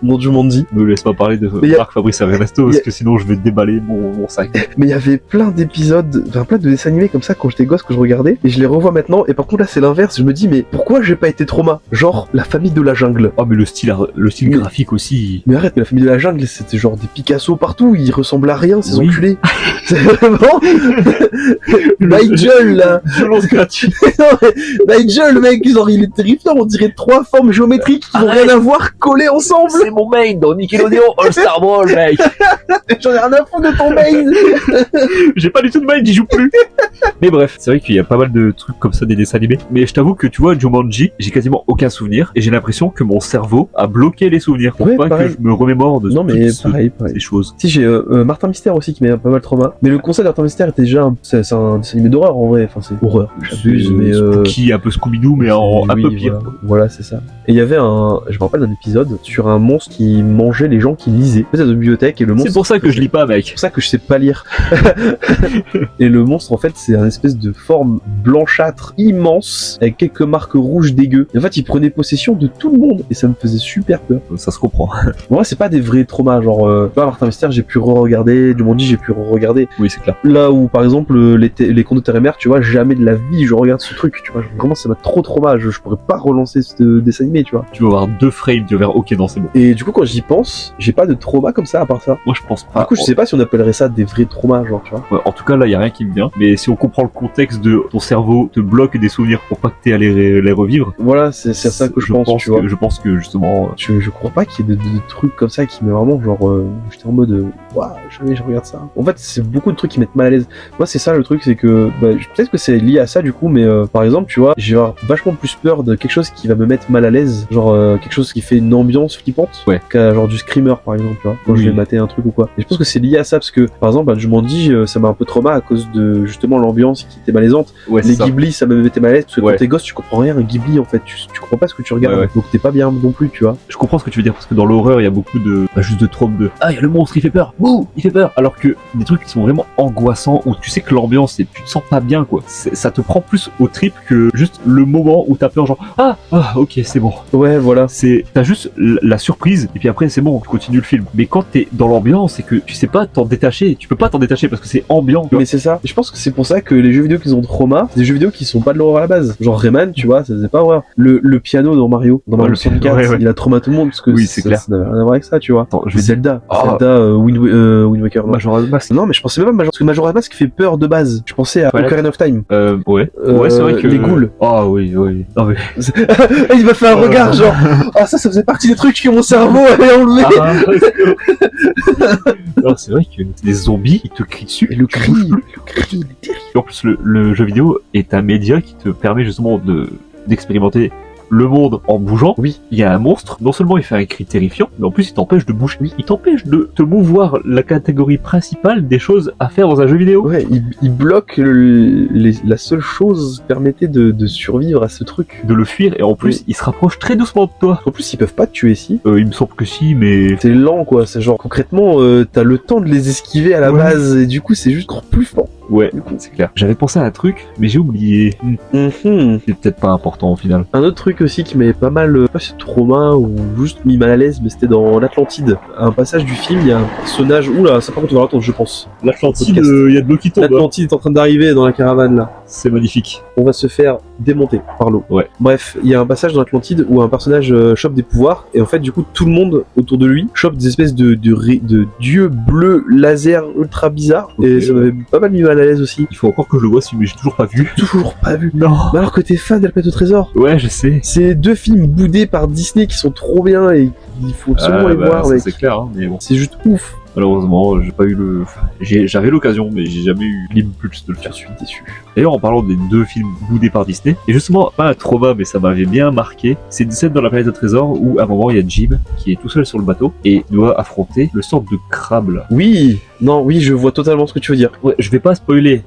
mon Jumanji. Me laisse pas parler de Marc Fabrice Ernesto parce que sinon je vais déballer mon sac. Mais il y avait plein d'épisodes, enfin plein de dessins animés comme ça quand j'étais gosse que je regardais et je les revois maintenant et par contre là c'est l'inverse, je me dis mais pourquoi j'ai pas été trauma? Genre la famille de la jungle. Oh mais le style graphique aussi. Mais arrête, mais la famille de la jungle c'était genre des Picasso partout, ils ressemblent à rien ces enculés. C'est vraiment Nigel là. Violence gratuite. Nigel mec, genre il est terrifiant, on dirait 3 formes géométriques qui n'ont rien à voir collées ensemble. C'est mon main dans Nickelodeon All-Star Ball, mec. J'en ai rien à foutre de ton main. J'ai pas du tout de main, j'y joue plus. Mais bref, c'est vrai qu'il y a pas mal de trucs comme ça des dessins animés. Mais je t'avoue que tu vois, Jumanji, j'ai quasiment aucun souvenir et j'ai l'impression que mon cerveau a bloqué les souvenirs pour pas que je me remémore de ces choses. Si j'ai Martin Mystère aussi qui m'a pas mal trauma. Mais le concept de Martin Mystère était déjà c'est un dessin animé d'horreur en vrai. Enfin c'est horreur. J'abuse, mais Spooky, un peu Scooby-Doo, mais un peu pire. Voilà, c'est ça. Et il y avait je me rappelle d'un épisode sur un monstre qui mangeait les gens qui lisaient. En fait, c'est une bibliothèque et le monstre. C'est pour ça que je lis pas, mec. C'est pour ça que je sais pas lire. Et le monstre, en fait, c'est un espèce de forme blanchâtre immense avec quelques marques rouges dégueu. Et en fait, il prenait possession de tout le monde et ça me faisait super peur. Ça se comprend. Moi, c'est pas des vrais traumas. Genre, Martin Mystère, j'ai pu re-regarder. Jumanji, j'ai pu re-regarder. Oui, c'est clair. Là où, par exemple, les contes de terre et mer, tu vois, jamais de la vie je regarde ce truc. Tu vois, vraiment, ça m'a trop trauma. Je pourrais pas relancer ce dessin animé, tu vois. Tu vas avoir 2 frames, tu vas faire ok, non, c'est bon. Et du coup, quand j'y pense, j'ai pas de trauma comme ça à part ça. Moi, je pense pas. Du coup, je sais pas si on appellerait ça des vrais traumas, genre, tu vois. Ouais, en tout cas, là, y a rien qui me vient. Mais si on comprend le contexte de ton cerveau te bloque des souvenirs pour pas que t'aies à les revivre. Voilà, c'est ça que je pense, tu vois. Je pense que justement. Je crois pas qu'il y ait de trucs comme ça qui met vraiment, genre, j'étais en mode, waouh, jamais je regarde ça. En fait, c'est beaucoup de trucs qui mettent mal à l'aise. Moi, c'est ça le truc, c'est que, peut-être que c'est lié à ça, du coup, mais par exemple, tu vois, j'ai vachement plus peur de quelque chose qui va me mettre mal à l'aise. Genre, quelque chose qui fait une ambiance flippante. Ouais. Qu'à genre du screamer, par exemple, tu vois, quand je vais mater un truc ou quoi. Et je pense que c'est lié à ça, parce que, par exemple, je m'en dis, ça m'a un peu trauma à cause de, justement, l'ambiance qui était malaisante. Ouais, les Ghibli, ça me mettait mal à l'aise, parce que quand t'es gosse, tu comprends rien, un Ghibli, en fait, tu comprends pas ce que tu regardes, donc t'es pas bien non plus, tu vois. Je comprends ce que tu veux dire, parce que dans l'horreur, il y a beaucoup de, juste de tropes de, il y a le monstre, il fait peur, bouh, il fait peur. Alors que des trucs qui sont vraiment angoissants, où tu sais que l'ambiance, tu te sens pas bien, quoi. Ça te prend plus au trip que juste le moment où t'as peur, genre, ok, c'est bon. Ouais, voilà. T'as juste la surprise, et puis après, c'est bon, tu continues le film. Mais quand t'es dans l'ambiance, et que tu sais pas t'en détacher, tu peux pas t'en détacher parce que c'est ambiant. Mais c'est ça. Et je pense que c'est pour ça que les jeux vidéo qui ont trauma, c'est des jeux vidéo qui sont pas de l'horreur à la base. Genre Rayman, tu vois, ça faisait pas horreur. Le piano dans Mario 64, ouais. Il a trauma tout le monde parce que Oui, c'est clair. Ça n'avait rien à voir avec ça, tu vois. Attends, je vais Zelda, Ah. Wind Waker, non. Majora's Mask. Non, mais je pensais même pas parce que Majora's Mask fait peur de base. Je pensais à Twilight. Ocarina of Time. Ouais. Ouais, c'est vrai que les ghouls. Ah oui. Non mais. Il m'a fait un regard genre, ah ça faisait partie des trucs que mon cerveau avait enlevé. Non, c'est vrai que les zombies, ils te crient dessus. Et le cri, il est terrible. En plus, le jeu vidéo est un média qui te permet justement d'expérimenter le monde en bougeant. Oui. Il y a un monstre, non seulement il fait un cri terrifiant, mais en plus il t'empêche de bouger. Oui. Il t'empêche de te mouvoir la catégorie principale des choses à faire dans un jeu vidéo. Ouais, il bloque la seule chose qui permettait de survivre à ce truc. De le fuir, et en plus il se rapproche très doucement de toi. En plus, ils peuvent pas te tuer ici. Il me semble que si, mais... C'est lent quoi, c'est genre concrètement t'as le temps de les esquiver à la base et du coup c'est juste encore plus fort. Ouais, c'est clair. J'avais pensé à un truc, mais j'ai oublié. C'est peut-être pas important au final. Un autre truc aussi qui m'avait pas mal, pas c'est trauma ou juste mis mal à l'aise, mais c'était dans l'Atlantide. À un passage du film, il y a un personnage, oula, ça par contre on va l'attendre je pense. L'Atlantide, il y a de l'eau qui tombe. L'Atlantide est en train d'arriver dans la caravane là. C'est magnifique. On va se faire démonter par l'eau. Ouais. Bref, il y a un passage dans l'Atlantide où un personnage chope des pouvoirs et en fait du coup tout le monde autour de lui chope des espèces de dieux bleus laser ultra bizarres et ça m'avait pas mal mis mal à l'aise aussi. Il faut encore que je le vois, mais j'ai toujours pas vu. Toujours pas vu. Non. Mais alors que t'es fan d'Alpette au Trésor. Ouais, je sais. C'est 2 films boudés par Disney qui sont trop bien et il faut absolument les voir. C'est clair, hein, mais bon. C'est juste ouf. Malheureusement, j'ai pas eu le. J'avais l'occasion, mais j'ai jamais eu l'impulse de le faire. Je suis déçu. D'ailleurs, en parlant des 2 films boudés par Disney, et justement, pas un trauma, mais ça m'avait bien marqué, c'est une scène dans la planète au trésor où, à un moment, il y a Jim qui est tout seul sur le bateau et doit affronter le sorte de crabe là. Oui, oui, je vois totalement ce que tu veux dire. Ouais, je vais pas spoiler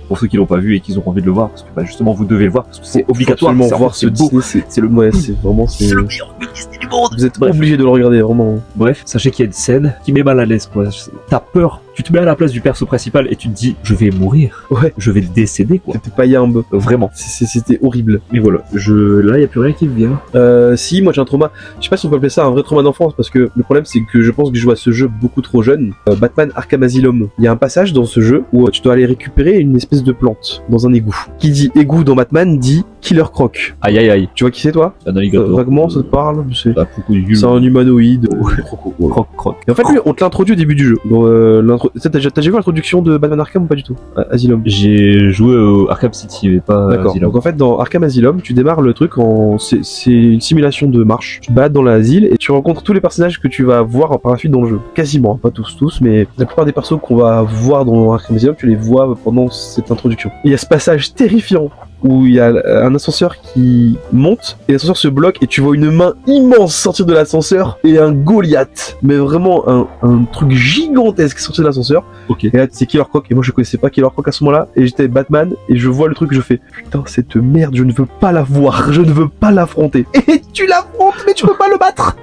pour ceux qui l'ont pas vu et qui ont envie de le voir, parce que justement, vous devez le voir, parce que c'est obligatoire. Faut absolument voir ce beau. Disney, C'est le ouais, c'est vraiment c'est le meilleur film Disney du monde. Vous êtes Bref. obligé de le regarder, vraiment. Bref, sachez qu'il y a une scène qui met mal à l'aise, quoi. T'as peur. Tu te mets à la place du perso principal et tu te dis, je vais mourir. Ouais. Je vais décéder, quoi. C'était pas Yamb. Vraiment. C'était horrible. Mais voilà. Là, y a plus rien qui me vient. Si, moi j'ai un trauma. Je sais pas si on peut appeler ça un vrai trauma d'enfance parce que le problème c'est que je pense que je joue à ce jeu beaucoup trop jeune. Batman Arkham Asylum. Il y a un passage dans ce jeu où tu dois aller récupérer une espèce de plante dans un égout. Qui dit égout dans Batman dit Killer Croc. Aïe aïe aïe. Tu vois qui c'est toi? Un alligator. Vaguement ça te parle? Un crocodile. C'est un humanoïde. Croco. Croc. Et en fait lui on te l'introduit au début du jeu. Dans, t'as déjà vu l'introduction de Batman Arkham ou pas du tout? Asylum. J'ai joué au Arkham City, mais pas D'accord. Asylum. Donc en fait dans Arkham Asylum, tu démarres le truc c'est une simulation de marche. Tu te balades dans l'asile et tu rencontres tous les personnages que tu vas voir par la suite dans le jeu. Quasiment, pas tous, mais la plupart des persos qu'on va voir dans Arkham Asylum, tu les vois pendant cette introduction. Et il y a ce passage terrifiant où il y a un ascenseur qui monte et l'ascenseur se bloque et tu vois une main immense sortir de l'ascenseur et un Goliath, mais vraiment un truc gigantesque sortir de l'ascenseur. Ok. Et là c'est Killer Croc et moi je connaissais pas Killer Croc à ce moment-là et j'étais Batman et je vois le truc, je fais putain cette merde, je ne veux pas la voir, je ne veux pas l'affronter. Et tu l'affrontes mais tu peux pas le battre.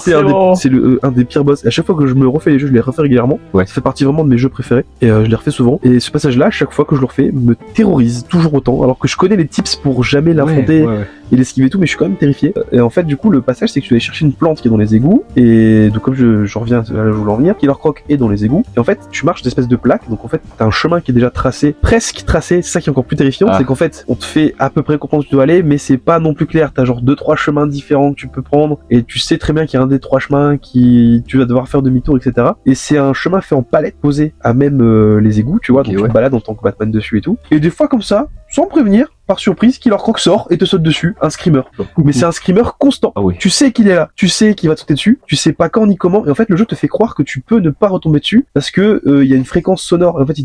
C'est un des pires boss. À chaque fois que je me refais les jeux, je les refais régulièrement. Ouais. Ça fait partie vraiment de mes jeux préférés et je les refais souvent. Et ce passage-là, à chaque fois que je le refais, me terrorise toujours autant. Alors que je connais les tips pour jamais l'affronter et l'esquiver et tout, mais je suis quand même terrifié. Et en fait, du coup, le passage, c'est que tu vas aller chercher une plante qui est dans les égouts. Et donc, comme je reviens là où je voulais en venir, Killer Croc est dans les égouts. Et en fait, tu marches une espèce de plaque. Donc, en fait, t'as un chemin qui est déjà tracé, presque tracé. C'est ça qui est encore plus terrifiant. C'est qu'en fait, on te fait à peu près comprendre où tu dois aller, mais c'est pas non plus clair. T'as genre 2-3 chemins différents que tu peux prendre. Et tu sais très bien qu'il y a un des 3 chemins qui tu vas devoir faire demi-tour, etc. Et c'est un chemin fait en palette posé à même les égouts, tu vois. Donc, tu te balades en tant que Batman dessus et tout. Et des fois, comme ça, sans prévenir, par surprise, Killer Croc sort et te saute dessus, un screamer. Mais c'est un screamer constant. Ah oui. Tu sais qu'il est là, tu sais qu'il va te sauter dessus, tu sais pas quand ni comment, et en fait le jeu te fait croire que tu peux ne pas retomber dessus parce que il y a une fréquence sonore. En fait,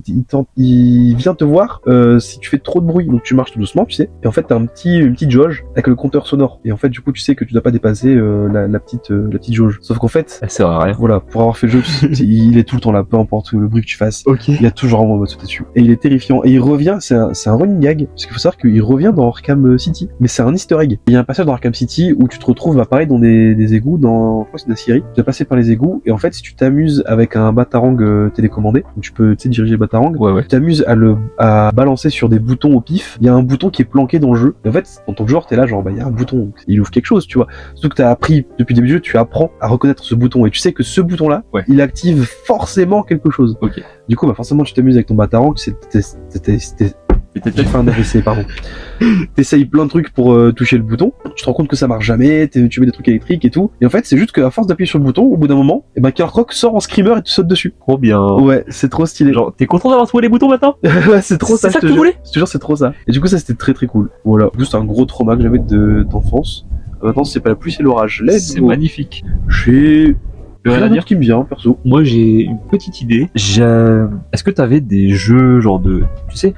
il vient te voir si tu fais trop de bruit, donc tu marches tout doucement, tu sais. Et en fait, t'as une petite jauge avec le compteur sonore. Et en fait, du coup, tu sais que tu dois pas dépasser la petite jauge. Sauf qu'en fait, ça sert à rien. Voilà, pour avoir fait le jeu, il est tout le temps là, peu importe le bruit que tu fasses. Ok. Il y a toujours un moment où il va te sauter dessus. Et il est terrifiant. Et il revient, c'est un running gag, parce qu'il faut savoir qu'il il revient dans Arkham City. Mais c'est un easter egg. Il y a un passage dans Arkham City où tu te retrouves pareil dans des égouts, je crois que c'est de la Syrie. Tu vas passer par les égouts et en fait si tu t'amuses avec un batarang télécommandé, tu peux diriger le batarang, Ouais. tu t'amuses à balancer sur des boutons au pif, il y a un bouton qui est planqué dans le jeu. Et en fait, en tant que joueur, t'es là genre il y a un bouton, il ouvre quelque chose, tu vois. Surtout que t'as appris depuis le début du jeu, tu apprends à reconnaître ce bouton et tu sais que ce bouton là, il active forcément quelque chose. Ok. Du coup, forcément tu t'amuses avec ton batarang, j'ai fait un AVC, pardon. T'essayes plein de trucs pour toucher le bouton, tu te rends compte que ça marche jamais, tu mets des trucs électriques et tout, et en fait c'est juste qu'à force d'appuyer sur le bouton, au bout d'un moment, Killer Croc sort en screamer et tu sautes dessus. Trop bien. Ouais, c'est trop stylé. Genre, t'es content d'avoir trouvé les boutons maintenant? Ouais, c'est trop ça. C'est ça que tu voulais? Je te jure, c'est trop ça. Et du coup, ça c'était très très cool. Voilà, juste un gros trauma que j'avais d'enfance. Maintenant, c'est pas la pluie, c'est l'orage. C'est magnifique. J'ai rien à dire qui me vient, perso. Moi, j'ai une petite idée. Est-ce que t'avais des jeux genre de, tu sais,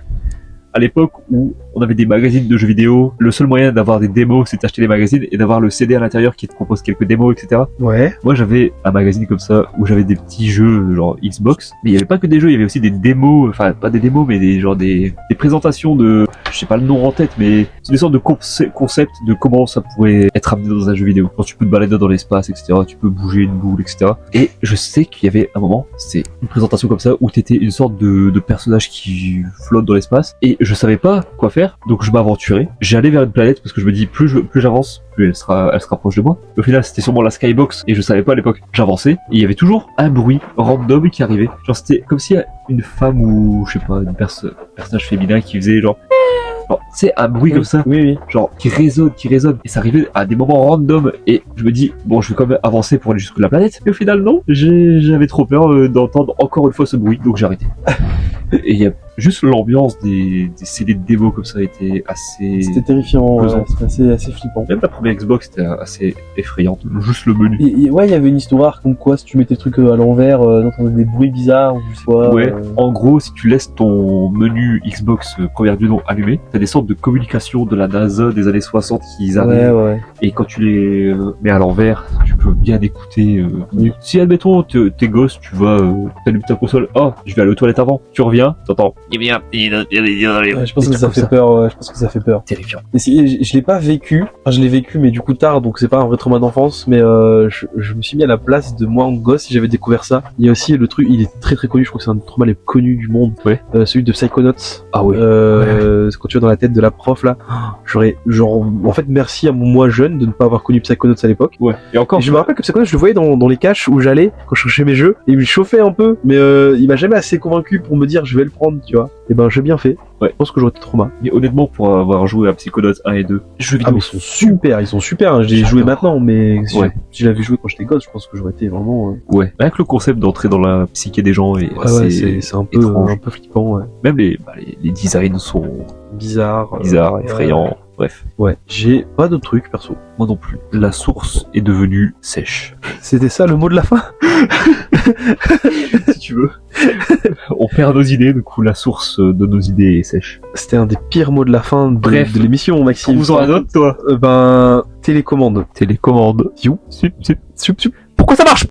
à l'époque où on avait des magazines de jeux vidéo, le seul moyen d'avoir des démos, c'est d'acheter les magazines et d'avoir le CD à l'intérieur qui te propose quelques démos, etc. Ouais. Moi, j'avais un magazine comme ça où j'avais des petits jeux genre Xbox, mais il y avait pas que des jeux, il y avait aussi des démos, enfin pas des démos, mais des présentations de, je sais pas le nom en tête, mais c'est des sortes de concepts de comment ça pourrait être amené dans un jeu vidéo. Quand tu peux te balader dans l'espace, etc. Tu peux bouger une boule, etc. Et je sais qu'il y avait un moment, c'est une présentation comme ça où t'étais une sorte de personnage qui flotte dans l'espace et je savais pas quoi faire. Donc je m'aventurais, j'allais vers une planète parce que je me dis plus j'avance, plus elle se rapproche de moi. Au final c'était sûrement la Skybox et je savais pas à l'époque. J'avançais et il y avait toujours un bruit random qui arrivait. Genre c'était comme si une femme ou je sais pas, un personnage féminin qui faisait genre c'est un bruit comme ça, oui, genre qui résonne, et ça arrivait à des moments random, et je me dis, bon, je vais quand même avancer pour aller jusqu'à la planète, mais au final, non, j'avais trop peur d'entendre encore une fois ce bruit, donc j'ai arrêté. Et il y a juste l'ambiance des CD de démo comme ça était assez... C'était terrifiant, c'était assez flippant. Même la première Xbox était assez effrayante, juste le menu. Et ouais, il y avait une histoire comme quoi si tu mettais le truc à l'envers, t'entendais des bruits bizarres ou je sais pas. Ouais, en gros, si tu laisses ton menu Xbox première du nom allumé, t'as des sortes de communications de la NASA des années 60 qui arrivent. Ouais. Et quand tu les mets à l'envers, tu peux bien écouter. Si admettons t'es gosses, tu vas t'allumes ta console, je vais aller aux toilettes avant, tu reviens, t'entends. Je pense que ça fait peur. Je pense que ça fait peur. Terrifiant. Et je l'ai pas vécu. Enfin, je l'ai vécu, mais du coup tard, donc c'est pas un vrai trauma d'enfance. Mais je me suis mis à la place de moi en gosse si j'avais découvert ça. Il y a aussi le truc, il est très très connu. Je crois que c'est un des traumas les plus connus du monde. Ouais. Celui de Psychonauts. Ah ouais. Quand tu vas dans la tête de la prof là, j'aurais en fait merci à mon moi jeune de ne pas avoir connu Psychonauts à l'époque. Ouais. Et encore. Et je me rappelle que Psychonauts, je le voyais dans les caches où j'allais quand je cherchais mes jeux, et il me chauffait un peu, mais il m'a jamais assez convaincu pour me dire je vais le prendre, tu vois. Et j'ai bien fait. Ouais. Je pense que j'aurais été trauma. Mais honnêtement, pour avoir joué à Psychonauts 1 et 2, jeux vidéo. Mais ils sont super. J'ai joué maintenant, mais si Ouais. je l'avais joué quand j'étais gosse, je pense que j'aurais été vraiment. Ouais. Avec le concept d'entrer dans la psyché des gens est c'est un peu étrange. un peu flippant. Ouais. Même les designs sont Bizarre, effrayants. Bref. Ouais. J'ai pas d'autres trucs perso. Moi non plus. La source est devenue sèche. C'était ça le mot de la fin. Si tu veux. On perd nos idées, du coup la source de nos idées est sèche. C'était un des pires mots de la fin de l'émission, Maxime. Vous en un autre, toi? Télécommande. Télécommande. You. Pourquoi ça marche?